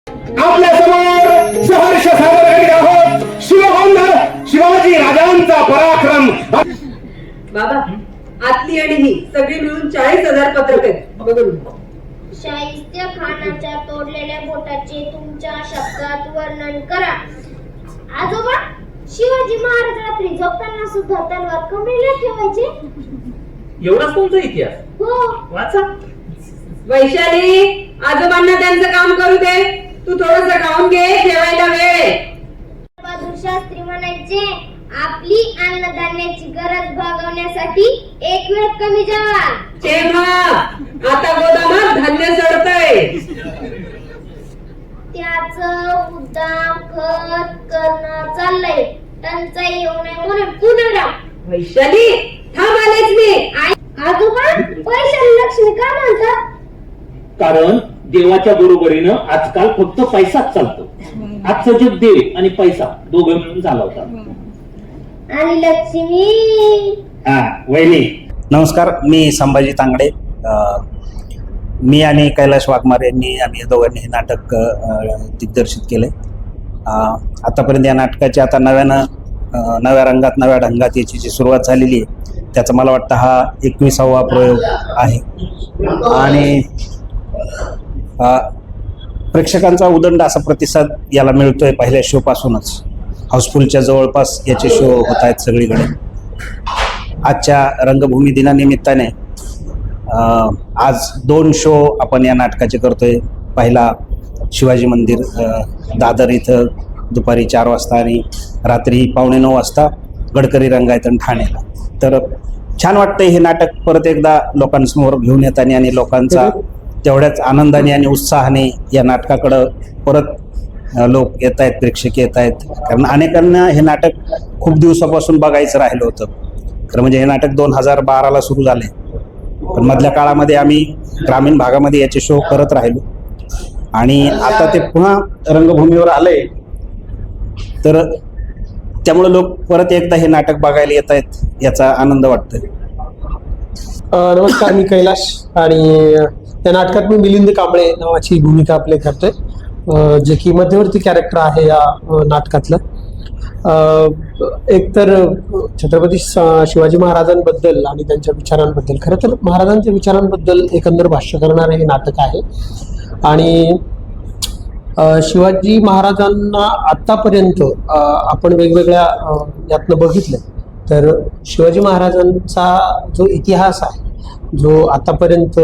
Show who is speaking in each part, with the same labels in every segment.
Speaker 1: आपल्या समोर सहर्ष सादर करीत आहोत शिवबंधर शिवाजी राजांचा पराक्रम.
Speaker 2: बाबा आतली आणि ही सगळी मिळून 40,000 पत्रक आहेत बघून.
Speaker 3: शाहिस्ते खानाच्या तोडलेल्या बोटाचे तुमच्या शब्दात वर्णन करा. आजोबा, शिवाजी महाराज रात्री झोपताना सुद्धा तलवार कमरेला ठेवायचे.
Speaker 4: एवढाच तुमचा इतिहास?
Speaker 3: हो.
Speaker 4: वाचा.
Speaker 2: वैशाली, आजोबांना त्यांचं काम करू दे. तू थोडस गाऊन घे, जेवायला वेळ.
Speaker 3: बहादूर शास्त्री म्हणायचे, आपली अन्नधान्याची गरज भागवण्यासाठी एक वेळ कमी जावा.
Speaker 2: तेव्हा आता गोदामात धान्य सडतंय.
Speaker 3: त्याचं उद्दाम खत करणं चाललंय. टंचाई येऊ नये म्हणून पुनरा.
Speaker 2: वैशाली, थांब आलेच मी.
Speaker 3: आजोबा, पैशाला लक्ष्मी का म्हणतात?
Speaker 5: कारण देवाच्या बरोबरीनं आजकाल फक्त पैसाच चालतो. आजचं जग देव आणि पैसा दोघं मिळून चालवतात.
Speaker 3: आणि लक्ष्मी.
Speaker 5: वहिनी
Speaker 6: नमस्कार, मी संभाजी तांगडे. मी आणि कैलाश वाघमारे यांनी आम्ही दोघांनी हे नाटक दिग्दर्शित केले. आतापर्यंत या नाटकाची आता नव्या रंगात नव्या ढंगात याची जी सुरुवात झालेली आहे, त्याचा मला वाटतं हा 21वा प्रयोग आहे. आणि प्रेक्षकांचा उदंड असा प्रतिसाद याला मिळतोय पहिल्या शो पासूनच. हाऊसफुलच्या जवळपास याचे शो होत आहेत सगळीकडे. आजच्या रंगभूमी दिनानिमित्ताने आज 2 शो आपण या नाटकाचे करतोय. पहिला शिवाजी मंदिर दादर इथं दुपारी 4 वाजता आणि रात्री 8:45 वाजता गडकरी रंगायतन ठाण्याला. तर छान वाटतंय हे नाटक परत एकदा लोकांसमोर घेऊन येताना आणि लोकांचा तेवढ्याच आनंदाने आणि उत्साहाने या नाटकाकडं परत लोक येत आहेत, प्रेक्षक येत आहेत. कारण अनेकांना हे नाटक खूप दिवसापासून बघायचं राहिलं होतं. खरं म्हणजे हे नाटक 2012ला सुरू झाले, पण मधल्या काळामध्ये आम्ही ग्रामीण भागामध्ये याचे शो करत राहिलो आणि आता ते पुन्हा रंगभूमीवर आलंय. तर त्यामुळे लोक परत एकदा हे नाटक बघायला येत आहेत, याचा आनंद वाटतोय.
Speaker 7: नमस्कार, मी कैलाश आणि त्या नाटकात मी मिलिंद कांबळे नावाची भूमिका प्ले करतोय, जे की मध्यवर्ती कॅरेक्टर आहे या नाटकातलं. एकतर छत्रपती शिवाजी महाराजांबद्दल आणि त्यांच्या विचारांबद्दल, खरं तर महाराजांच्या विचारांबद्दल एकंदर भाष्य करणारे हे नाटक आहे. आणि शिवाजी महाराजांना आत्तापर्यंत आपण वेगवेगळ्या यातनं बघितलं तर शिवाजी महाराजांचा जो इतिहास आहे, जो आतापर्यंत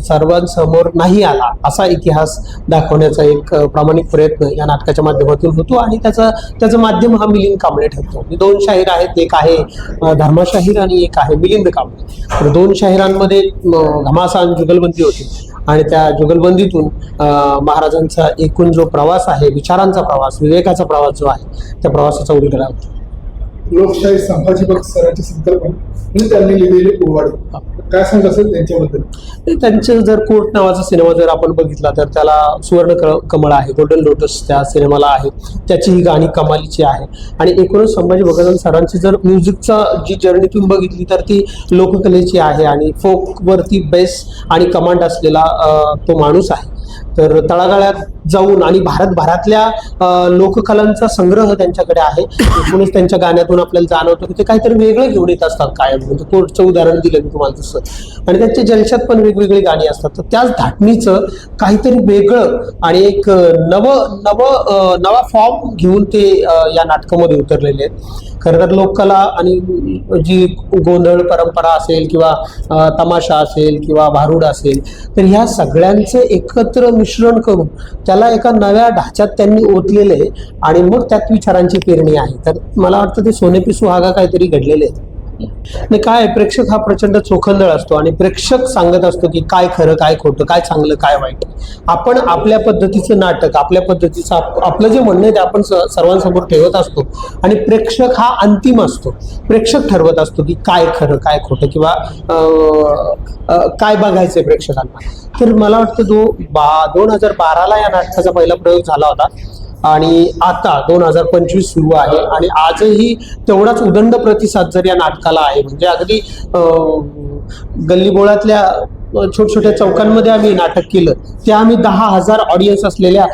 Speaker 7: सर्वांसमोर नाही आला, असा इतिहास दाखवण्याचा एक प्रामाणिक प्रयत्न या नाटकाच्या माध्यमातून होतो. आणि त्याचं माध्यम हा मिलिंद कांबळे ठरतो. 2 शाहीर आहेत, एक आहे धर्माशाहीर आणि एक आहे मिलिंद कांबळे. तर 2 शाहिरांमध्ये घमासान जुगलबंदी होती आणि त्या जुगलबंदीतून महाराजांचा एकूण जो प्रवास आहे, विचारांचा प्रवास, विवेकाचा प्रवास जो आहे, त्या प्रवासाचा उलगडा होता.
Speaker 8: लोकशाही संभाजी भक्त सरांची संकल्पना म्हणजे त्यांनी लिहिलेली पोवाडे, काय सांगा असेल त्यांच्याबद्दल?
Speaker 7: त्यांचं जर कोर्ट नावाचा सिनेमा जर आपण बघितला तर त्याला सुवर्ण कमळ आहे, गोल्डन लोटस त्या सिनेमाला आहे. त्याची ही गाणी कमालीची आहे. आणि एकूणच संभाजी भगत सरांची जर म्युझिकचा जी जर्नी तुम्ही बघितली तर ती लोककलेची आहे आणि फोकवरती बेस आणि कमांड असलेला तो माणूस आहे. तर तळागाळात जाऊन आणि भारतभरातल्या लोककलांचा संग्रह त्यांच्याकडे आहे. एकूणच त्यांच्या गाण्यातून आपल्याला जाणवतं की ते काहीतरी वेगळं घेऊन येत असतात कायम. म्हणजे कोर्टचं उदाहरण दिलं मी तुम्हाला तसं. आणि त्यांच्या जलशात पण वेगवेगळी गाणी असतात. तर त्याच धाटणीचं काहीतरी वेगळं आणि एक नवा फॉर्म घेऊन ते या नाटकामध्ये उतरलेले आहेत. खरं तर लोककला आणि जी गोंधळ परंपरा असेल किंवा तमाशा असेल किंवा भारुड असेल, तर ह्या सगळ्यांचं एकत्र मिश्रण करून त्याला एका नव्या ढाच्यात त्यांनी ओतलेलं आहे आणि मग त्यात विचारांची पेरणी आहे. तर मला वाटतं ते सोनेपी सुहागा काहीतरी घडलेले आहे. नाही, काय प्रेक्षक हा प्रचंड चोखंदळ असतो आणि प्रेक्षक सांगत असतो की काय खरं काय खोटं, काय चांगलं काय वाईट. आपण आपल्या पद्धतीचं नाटक, आपल्या पद्धतीचं आपलं जे म्हणणं आहे ते आपण सर्वांसमोर ठेवत असतो आणि प्रेक्षक हा अंतिम असतो. प्रेक्षक ठरवत असतो की काय खरं काय खोटं किंवा काय बघायचंय प्रेक्षकांना. तर मला वाटतं 2012ला या नाटकाचा पहिला प्रयोग झाला होता आणि आता 2025 सुरू आहे आणि आजही तेवढाच उदंड प्रतिसाद जर या नाटकाला आहे. म्हणजे अगदी गल्लीबोळातल्या छोट्या चौकांमध्ये आम्ही नाटक केलं, ते आम्ही 10,000 ऑडियन्स असलेल्या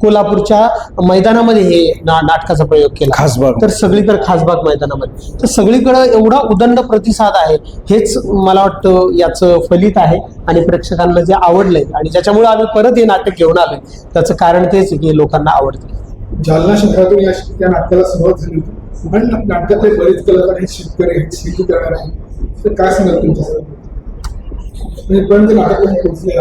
Speaker 7: कोल्हापूरच्या मैदानामध्ये हे नाटकाचा प्रयोग केला.
Speaker 6: खासबाग.
Speaker 7: तर सगळीकडे खासबाग मैदानामध्ये, तर सगळीकडे एवढा उदंड प्रतिसाद आहे. हेच मला वाटतं याचं फलित आहे आणि प्रेक्षकांना जे आवडलंय आणि ज्याच्यामुळे आम्ही परत हे नाटक घेऊन आलोय त्याचं कारण तेच आहे की लोकांना आवडतं.
Speaker 8: जालना शहरातून या नाटकाला सुरुवात झाली होती, पण नाटकातले बरेच कलाकार हे शेतकरी आहेत, शेती करणार आहेत. तर काय सांगाल तुमच्यासाठी पण ते नाटकाला पोहोचले?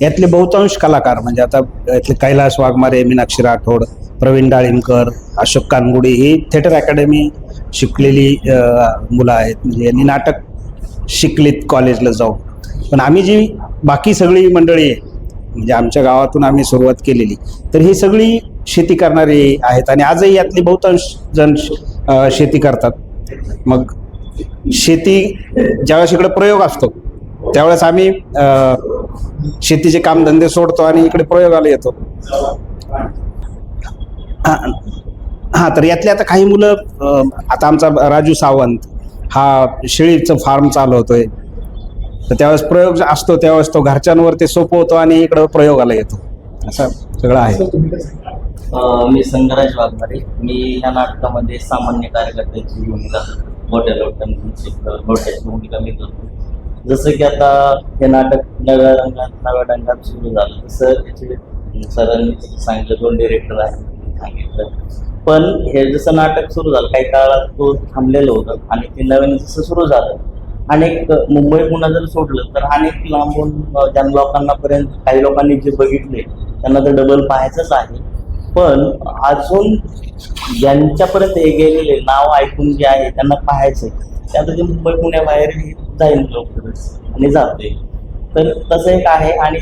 Speaker 6: यातले बहुतांश कलाकार म्हणजे आता यातले कैलास वाघमारे, मीनाक्षी राठोड, प्रवीण डाळिंबकर, अशोक कानगुडे ही थिएटर अकॅडमी शिकलेली मुलं आहेत. म्हणजे यांनी नाटक शिकलीत कॉलेजला जाऊन. पण आम्ही जी बाकी सगळी मंडळी आहे म्हणजे आमच्या गावातून आम्ही सुरुवात केलेली, तर ही सगळी शेती करणारी आहेत आणि आजही यातली बहुतांश जण शेती करतात. मग शेती ज्यावेळेस इकडे प्रयोग असतो त्यावेळेस आम्ही शेतीचे कामधंदे सोडतो आणि इकडे प्रयोगाला येतो. हां, तर यातले आता काही मुलं, आता आमचा राजू सावंत हा शेळीचं फार्म चालवतोय, तर त्यावेळेस प्रयोग असतो त्यावेळेस तो घरच्यांवर ते सोपवतो आणि इकडं प्रयोगाला येतो. असं सगळं आहे.
Speaker 9: मी संगराज वाघमारे. मी या नाटकामध्ये सामान्य कार्यकर्त्याची भूमिका, मोठ्या लोटांची भूमिका मी करतो. जसं की आता हे नाटक नव्या रंगात सुरू झालं, तसं याचे सरांनी सांगितलं, 2 डिरेक्टर आहेत सांगितलं. पण हे जसं नाटक सुरू झालं काही काळात तो थांबलेलं होतं आणि ते नवीन जसं सुरू झालं, अनेक मुंबई पुन्हा जर सोडलं तर अनेक लांबून ज्या लोकांनापर्यंत काही लोकांनी जे बघितले त्यांना तर डबल पाहायचंच आहे. पण अजून ज्यांच्यापर्यंत हे गेलेले नाव ऐकून जे आहे त्यांना पाहायचंय, ते आता ते मुंबई पुण्याबाहेर जाईल लवकरच आणि जाते. तर तसं एक आहे आणि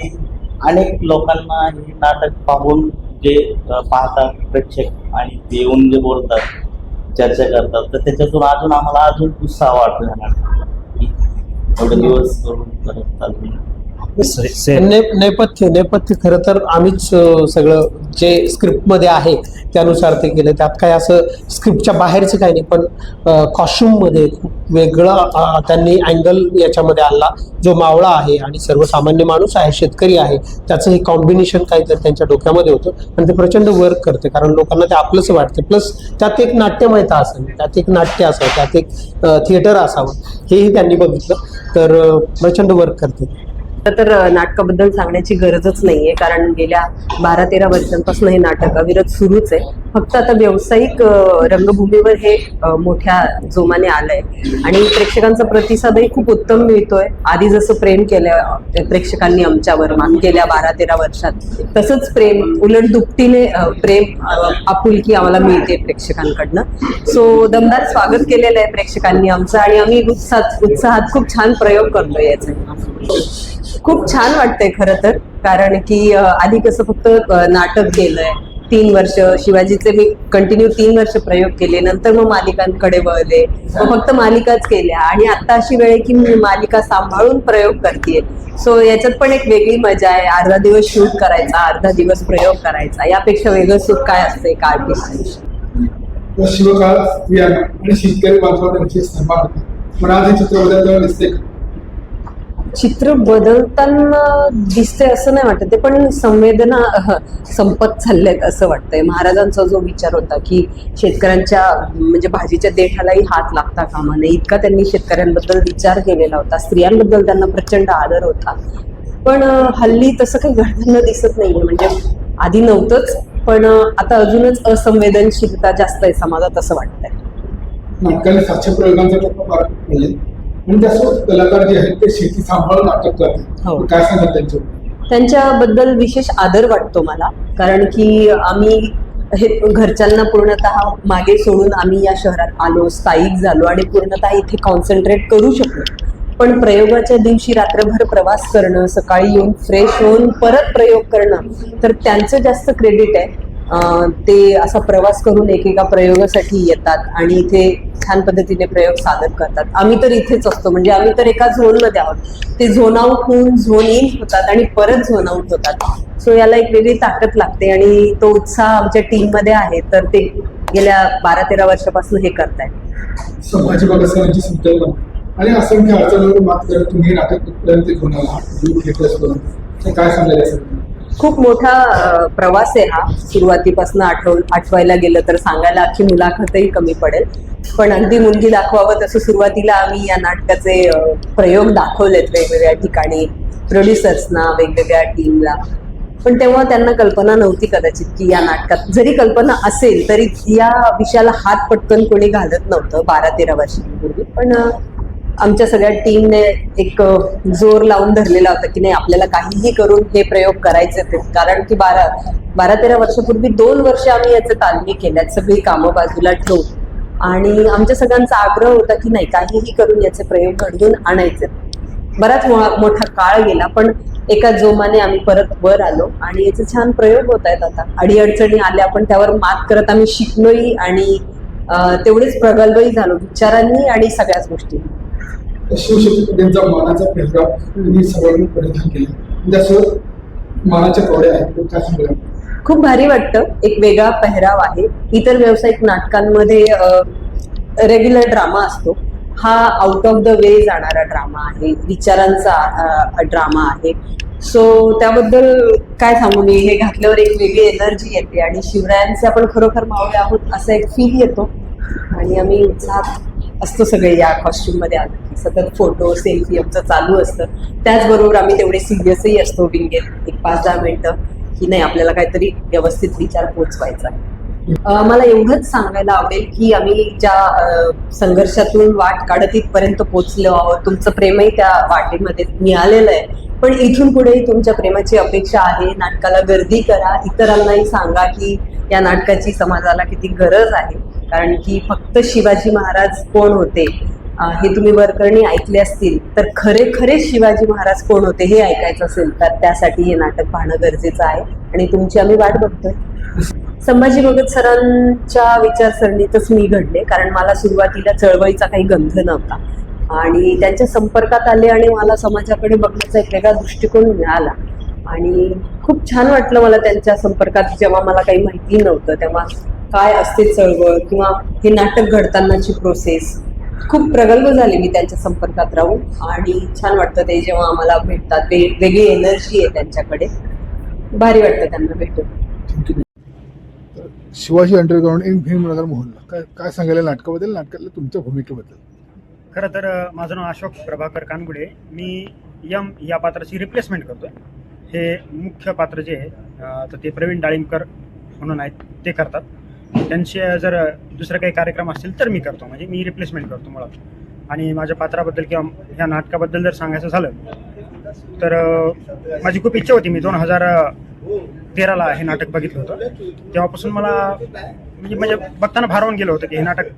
Speaker 9: अनेक लोकांना हे नाटक पाहून जे पाहतात प्रेक्षक आणि ते येऊन जे बोलतात, चर्चा करतात, तर त्याच्यातून अजून आम्हाला अजून उत्साह वाटतो ह्या नाटकात एवढे दिवस करून करत चालू.
Speaker 7: नेपथ्य खरं तर आम्हीच सगळं जे स्क्रिप्टमध्ये आहे त्यानुसार ते केलं. त्यात काय असं स्क्रिप्टच्या बाहेरचं काही नाही, पण कॉस्ट्युममध्ये खूप वेगळं त्यांनी अँगल याच्यामध्ये आणला. जो मावळा आहे आणि सर्वसामान्य माणूस आहे, शेतकरी आहे, त्याचं हे कॉम्बिनेशन काहीतरी त्यांच्या डोक्यामध्ये होतं आणि ते प्रचंड वर्क करते, कारण लोकांना ते आपलंच वाटते. प्लस त्यात एक नाट्यमयता असावी, त्यात एक नाट्य असावं, त्यात एक थिएटर असावं, हेही त्यांनी बघितलं. तर प्रचंड वर्क करते.
Speaker 2: तर नाटकाबद्दल सांगण्याची गरजच नाहीये, कारण गेल्या 12-13 वर्षांपासून हे नाटक अविरत सुरूच आहे. फक्त आता व्यावसायिक रंगभूमीवर हे मोठ्या जोमाने आलंय आणि प्रेक्षकांचा प्रतिसादही खूप उत्तम मिळतोय. आधी जसं प्रेम केलं प्रेक्षकांनी आमच्यावर गेल्या 12-13 वर्षात, तसंच प्रेम उलट दुपटीने प्रेम आपुलकी आम्हाला मिळते प्रेक्षकांकडनं. सो दमदार स्वागत केलेलं आहे प्रेक्षकांनी आमचं आणि आम्ही उत्साहात खूप छान प्रयोग करतोय याचे. खूप छान वाटतंय खरं तर, कारण की आधी कसं फक्त नाटक केलंय 3 वर्ष, शिवाजीचे मी कंटिन्यू 3 वर्ष प्रयोग केले, नंतर मग मालिकांकडे वळले, मग फक्त मालिकाच केल्या आणि आता अशी वेळ आहे की मी मालिका सांभाळून प्रयोग करतेय. सो याच्यात पण एक वेगळी मजा आहे. अर्धा दिवस शूट करायचा, अर्धा दिवस प्रयोग करायचा, यापेक्षा वेगळं सुख काय असतं एका आर्टिस्ट.
Speaker 8: शिवकाळ स्त्रियांना आणि शेतकरी बांधवांची सन्मान होते, पण आज हे चित्र बदलताना दिसते का?
Speaker 2: चित्र बदलताना दिसते असं नाही वाटत ते, पण संवेदना संपत चालल्यात असं वाटतंय. महाराजांचा जो विचार होता की शेतकऱ्यांच्या म्हणजे भाजीच्या देठालाही हात लागता कामा नये, इतका त्यांनी शेतकऱ्यांबद्दल विचार केलेला होता. स्त्रियांबद्दल त्यांना प्रचंड आदर होता. पण हल्ली तसं काही घडताना दिसत नाहीये. म्हणजे आधी नव्हतंच, पण आता अजूनच असंवेदनशीलता जास्त आहे समाजात असं वाटतंय.
Speaker 8: नाटकाने 700 प्रयोगांचा टप्पा पार केले आणि त्यासोबत कलाकार जे आहेत ते शेती सांभाळून नाटक करतात. काय सांगतात
Speaker 2: त्यांच्याबद्दल विशेष आदर वाटतो मला, कारण की आम्ही हे घरच्यांना पूर्णतः मागे सोडून आम्ही या शहरात आलो, स्थायिक झालो आणि पूर्णतः इथे कॉन्सन्ट्रेट करू शकलो. पण प्रयोगाच्या दिवशी रात्रभर प्रवास करणं, सकाळी येऊन फ्रेश होऊन परत प्रयोग करणं, तर त्यांचं जास्त क्रेडिट आहे. ते असा प्रवास करून एकेका प्रयोगासाठी येतात आणि इथे छान पद्धतीने प्रयोग सादर करतात. आम्ही तर इथेच असतो, म्हणजे आम्ही तर एका झोनमध्ये आहोत. ते झोन आउट होऊन झोन इन होतात आणि परत झोन आउट होतात. सो याला एक वेगळी ताकद लागते आणि तो उत्साह आमच्या टीममध्ये आहे. तर ते गेल्या 12-13 वर्षापासून हे करतायत.
Speaker 8: संभाजी भगत सरांची संकल्पना आणि असंख्य अडचणीवर मात करत तुम्ही हे नाटक कुठपर्यंत घेऊन आला थिएटर्सपर्यंत. तर काय सांगायला सर?
Speaker 2: खूप मोठा प्रवास आहे हा. सुरुवातीपासून आठवायला गेलं तर सांगायला अख्खी मुलाखतही कमी पडेल. पण अगदी मुलगी दाखवावं तसं सुरुवातीला आम्ही या नाटकाचे प्रयोग दाखवलेत वेगवेगळ्या ठिकाणी, प्रोड्युसर्सना, वेगवेगळ्या टीमला. पण तेव्हा त्यांना कल्पना नव्हती कदाचित की या नाटकात, जरी कल्पना असेल तरी या विषयाला हात पटकन कोणी घालत नव्हतं 12-13 वर्षांपूर्वी. पण आमच्या सगळ्या टीमने एक जोर लावून धरलेला होता की नाही, आपल्याला काहीही करून हे प्रयोग करायचे आहेत. कारण की 12-13 वर्षापूर्वी 2 वर्ष आम्ही याचे तालमी केल्यात, सगळी कामं बाजूला ठेवून. आणि आमच्या सगळ्यांचा आग्रह होता की नाही, काहीही करून याचे प्रयोग घडवून आणायचे. बराच मोठा काळ गेला, पण एका जोमाने आम्ही परत वर आलो आणि याचे छान प्रयोग होत आहेत. आता अडीअडचणी आल्या, पण त्यावर मात करत आम्ही शिकलोही आणि तेवढेच प्रगल्भही झालो विचारांनी आणि सगळ्याच गोष्टी.
Speaker 8: शिवशक्तीचा मानाचा पेहराव तुम्ही सर्वांनी परिधान केला, जसं मानाच्या कवड्या आहेत, तो काय सांगायला?
Speaker 2: खूप भारी वाटतं. एक वेगळा पेहराव आहे. इतर व्यावसायिक नाटकांमध्ये रेग्युलर ड्रामा असतो, हा आउट ऑफ द वे जाणारा ड्रामा आहे, विचारांचा ड्रामा आहे. सो त्याबद्दल काय सांगू मी, हे घातल्यावर एक वेगळी एनर्जी येते आणि शिवरायांचे आपण खरोखर मावळे आहोत असा एक फील येतो. आणि आम्ही उत्साहात असतो सगळे या कॉस्ट्युममध्ये आलो की सतत फोटो सेल्फी आमचं चालू असतं. त्याचबरोबर आम्ही तेवढे सिरियसही असतो विंगेत एक 5-10 मिनिटं की नाही, आपल्याला काहीतरी व्यवस्थित विचार पोचवायचा. मला एवढंच सांगायला आवडेल की आम्ही ज्या संघर्षातून वाट काढत इथपर्यंत पोचलो आहोत, तुमचं प्रेमही त्या वाटेमध्ये मिळालेलं आहे. पण इथून पुढेही तुमच्या प्रेमाची अपेक्षा आहे. नाटकाला गर्दी करा, इतरांनाही सांगा की या नाटकाची समाजाला किती गरज आहे. कारण की फक्त शिवाजी महाराज कोण होते हे तुम्ही वरकरणी ऐकले असतील, तर खरे शिवाजी महाराज कोण होते हे ऐकायचं असेल तर त्यासाठी हे नाटक पाहणं गरजेचं आहे आणि तुमची आम्ही वाट बघतोय. संभाजी भगत सरांच्या विचारसरणीतच मी घडले, कारण मला सुरुवातीला चळवळीचा काही गंध नव्हता आणि त्यांच्या संपर्कात आले आणि मला समाजाकडे बघण्याचा एक वेगळा दृष्टिकोन मिळाला. आणि खूप छान वाटलं मला त्यांच्या संपर्कात, जेव्हा मला काही माहिती नव्हतं तेव्हा काय असते चळवळ किंवा हे नाटक घडतानाची प्रोसेस. खूप प्रगल्भ झाली मी त्यांच्या संपर्कात राहून आणि छान वाटतं ते जेव्हा आम्हाला भेटतात. वेगळी एनर्जी आहे त्यांच्याकडे, भारी वाटतं त्यांना भेटून.
Speaker 8: शिवाजी अंडरग्राऊंड इन भीमनगर मोहल्ला, काय सांगायला नाटकाबद्दल, नाटकातल्या तुमच्या भूमिकेबद्दल?
Speaker 10: खरं तर माझं नाव अशोक प्रभाकर कानगुडे. मी यम या पात्राची रिप्लेसमेंट करतोय. हे मुख्य पात्र जे आहे तर ते प्रवीण डाळिंबकर म्हणून आहेत, ते करतात. त्यांचे जर दुसरे काही कार्यक्रम असतील तर मी करतो, म्हणजे मी रिप्लेसमेंट करतो मुळात. आणि माझ्या पात्राबद्दल किंवा ह्या नाटकाबद्दल जर सांगायचं झालं तर माझी खूप इच्छा होती. मी 2013ला हे नाटक बघितलं होतं. तेव्हापासून मला म्हणजे बघताना भारावून गेलं होतं की हे नाटक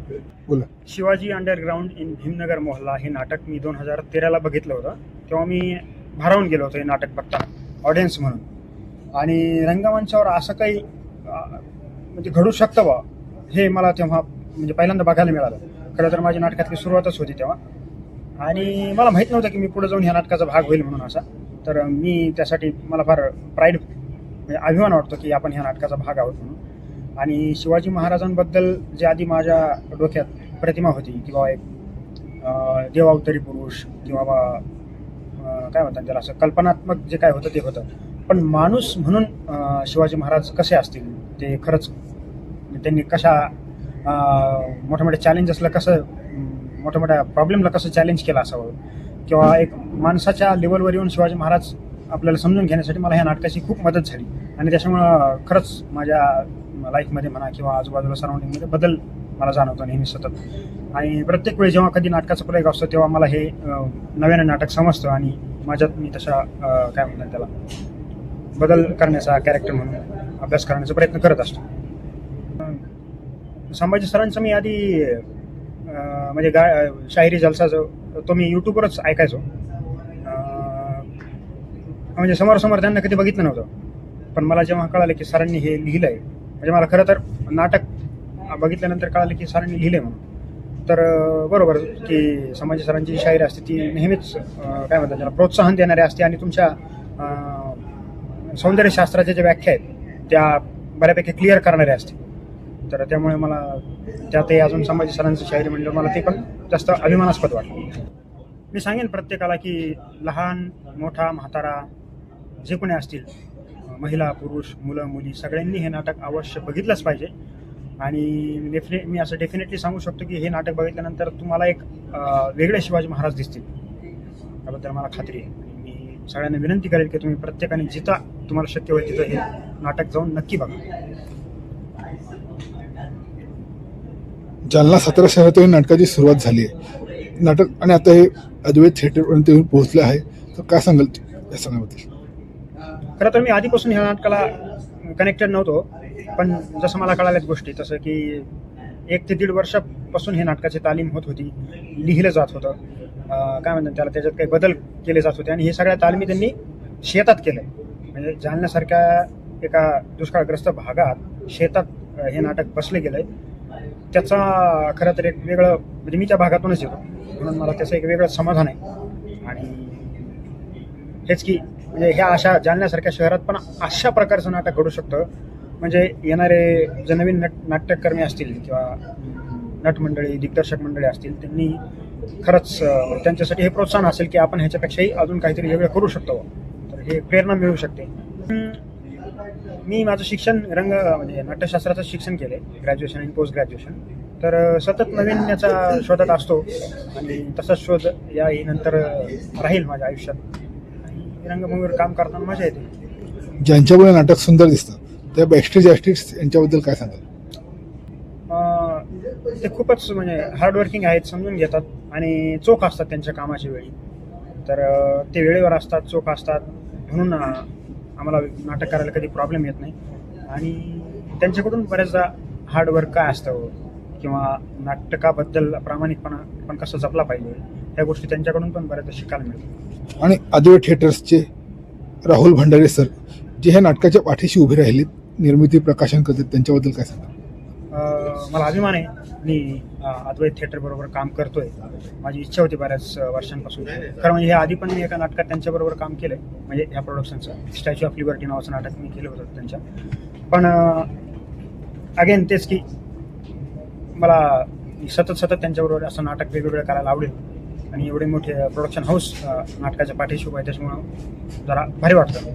Speaker 8: बोला.
Speaker 10: शिवाजी अंडरग्राऊंड इन भीमनगर मोहल्ला हे नाटक मी 2013ला बघितलं होतं. तेव्हा मी भारावून गेलो होतो हे नाटक बघताना ऑडियन्स म्हणून. आणि रंगमंचावर असं काही म्हणजे घडू शकतं बा, हे मला तेव्हा म्हणजे पहिल्यांदा बघायला मिळालं. खरं तर माझी नाटकातली सुरुवातच होती तेव्हा आणि मला माहीत नव्हतं की मी पुढे जाऊन ह्या नाटकाचा भाग होईल म्हणून असा. तर मी त्यासाठी मला फार प्राईड म्हणजे अभिमान वाटतो की आपण ह्या नाटकाचा भाग आहोत म्हणून. आणि शिवाजी महाराजांबद्दल जे आधी माझ्या डोक्यात प्रतिमा होती की बाबा एक देवावतारी पुरुष किंवा काय म्हणतात त्याला, असं कल्पनात्मक जे काय होतं ते होतं. पण माणूस म्हणून शिवाजी महाराज कसे असतील ते खरंच त्यांनी कशा मोठ्या मोठ्या चॅलेंजेसला कसं, मोठ्या मोठ्या प्रॉब्लेमला कसं चॅलेंज केलं असावं किंवा एक माणसाच्या लेवलवर येऊन शिवाजी महाराज आपल्याला समजून घेण्यासाठी मला ह्या नाटकाची खूप मदत झाली. आणि त्याच्यामुळं खरंच माझ्या लाईफमध्ये म्हणा किंवा आजूबाजूला सराउंडिंगमध्ये बदल मला जाणवतो नेहमी सतत. आणि प्रत्येक वेळी जेव्हा कधी नाटकाचा प्रयोग असतो तेव्हा मला हे नव्यानं नाटक समजतं आणि माझ्यात मी तशा काय म्हणतात त्याला बदल करण्याचा, कॅरेक्टर म्हणून अभ्यास करण्याचा प्रयत्न करत असतो. संभाजी सरांचं मी आधी म्हणजे शाहिरी जलसा जो तो मी यूट्यूबवरच ऐकायचो. म्हणजे समोरासमोर त्यांना कधी बघितलं नव्हतं. पण मला जेव्हा कळालं की सरांनी हे लिहिलं आहे, म्हणजे मला खरं तर नाटक बघितल्यानंतर कळालं की सरांनी लिहिलं आहे म्हणून. तर बरोबर की संभाजी सरांची जी शायरी असते ती नेहमीच काय म्हणतात त्याला प्रोत्साहन देणारी असते आणि तुमच्या सौंदर्यशास्त्राच्या ज्या व्याख्या आहेत त्या बऱ्यापैकी क्लिअर करणाऱ्या असते. तर त्यामुळे मला त्यातही अजून संभाजी सरांची शायरी म्हणलं मला ते पण जास्त अभिमानास्पद वाटलं. मी सांगेन प्रत्येकाला की लहान मोठा म्हातारा जे कोणी असतील, महिला पुरुष मुलं मुली सगळ्यांनी हे नाटक अवश्य बघितलंच पाहिजे. आणि मी असं डेफिनेटली सांगू शकतो की हे नाटक बघितल्यानंतर तुम्हाला एक वेगळे शिवाजी महाराज दिसतील, त्याबद्दल मला खात्री आहे. मी सगळ्यांना विनंती करेल की तुम्ही प्रत्येकाने जिथं तुम्हाला शक्य होईल तिथं हे नाटक जाऊन नक्की बघा.
Speaker 8: जालना सातारा शहरात नाटकाची सुरुवात झाली आहे. नाटक आणि आता हे अद्वैत थिएटरपर्यंत येऊन पोहोचलं आहे, तर काय सांगाल या सगळ्याबद्दल?
Speaker 10: खरं तर मी आधीपासून ह्या नाटकाला कनेक्टेड नव्हतो, पण जसं मला कळाल्याच गोष्टी, तसं की 1 ते 1.5 वर्षापासून हे नाटकाची तालीम होत होती, लिहिलं जात होतं, काय म्हणतात त्याला, त्याच्यात काही बदल केले जात होते. आणि हे सगळ्या तालमी त्यांनी शेतात केलं. म्हणजे जालन्यासारख्या एका दुष्काळग्रस्त भागात शेतात हे नाटक बसलं गेलं आहे. त्याचा खरं तर एक वेगळं, म्हणजे मी त्या भागातूनच येतो म्हणून मला त्याचं एक वेगळं समाधान आहे. आणि हेच की म्हणजे ह्या अशा जालन्यासारख्या शहरात पण अशा प्रकारचं नाटक घडू शकतं. म्हणजे येणारे जे नवीन नाट्यकर्मी असतील किंवा नटमंडळी दिग्दर्शक मंडळी असतील, त्यांनी खरंच त्यांच्यासाठी हे प्रोत्साहन असेल की आपण ह्याच्यापेक्षाही अजून काहीतरी वेगळं करू शकतो, तर हे प्रेरणा मिळू शकते. मी माझं शिक्षण म्हणजे नाट्यशास्त्राचं शिक्षण केलं आहे, ग्रॅज्युएशन आणि पोस्ट ग्रॅज्युएशन. तर सतत नवीन याचा शोधात असतो आणि तसाच शोध याही नंतर राहील माझ्या आयुष्यात. आणि रंगभूमीवर काम करताना मजा येते.
Speaker 8: ज्यांच्यामुळे नाटक सुंदर दिसतं त्या बॅकस्टेज आर्टिस्ट यांच्याबद्दल काय सांगाल?
Speaker 10: ते खूपच म्हणजे हार्डवर्किंग आहेत, समजून घेतात आणि चोख असतात त्यांच्या कामाच्या वेळी. तर ते वेळेवर असतात, चोख असतात, म्हणून आम्हाला नाटक करायला कधी प्रॉब्लेम येत नाही. आणि त्यांच्याकडून बऱ्याचदा हार्डवर्क काय असतं किंवा नाटकाबद्दल प्रामाणिकपणा पण कसं जपला पाहिजे, ह्या गोष्टी त्यांच्याकडून पण बऱ्याचदा शिकायला मिळतात.
Speaker 8: आणि अद्वैत थिएटर्सचे राहुल भंडारे सर, जे ह्या नाटकाच्या पाठीशी उभे राहिलेत, निर्मिती प्रकाशन करतात, त्यांच्याबद्दल काय सांगाल?
Speaker 10: मला अभिमान आहे. मी अद्वैत थिएटरबरोबर काम करतोय. माझी इच्छा होती बऱ्याच वर्षांपासून. खरं म्हणजे हे आधी पण मी एका नाटकात त्यांच्याबरोबर काम केलं आहे, म्हणजे ह्या प्रोडक्शनचं स्टॅच्यू ऑफ लिबर्टी नावाचं नाटक मी केलं होतं त्यांच्या. पण अगेन तेच की मला सतत त्यांच्याबरोबर असं नाटक वेगवेगळं करायला आवडेल. आणि एवढे मोठे प्रोडक्शन हाऊस नाटकाच्या पाठीशी उभं आहे, त्याच्यामुळं जरा भारी वाटतं.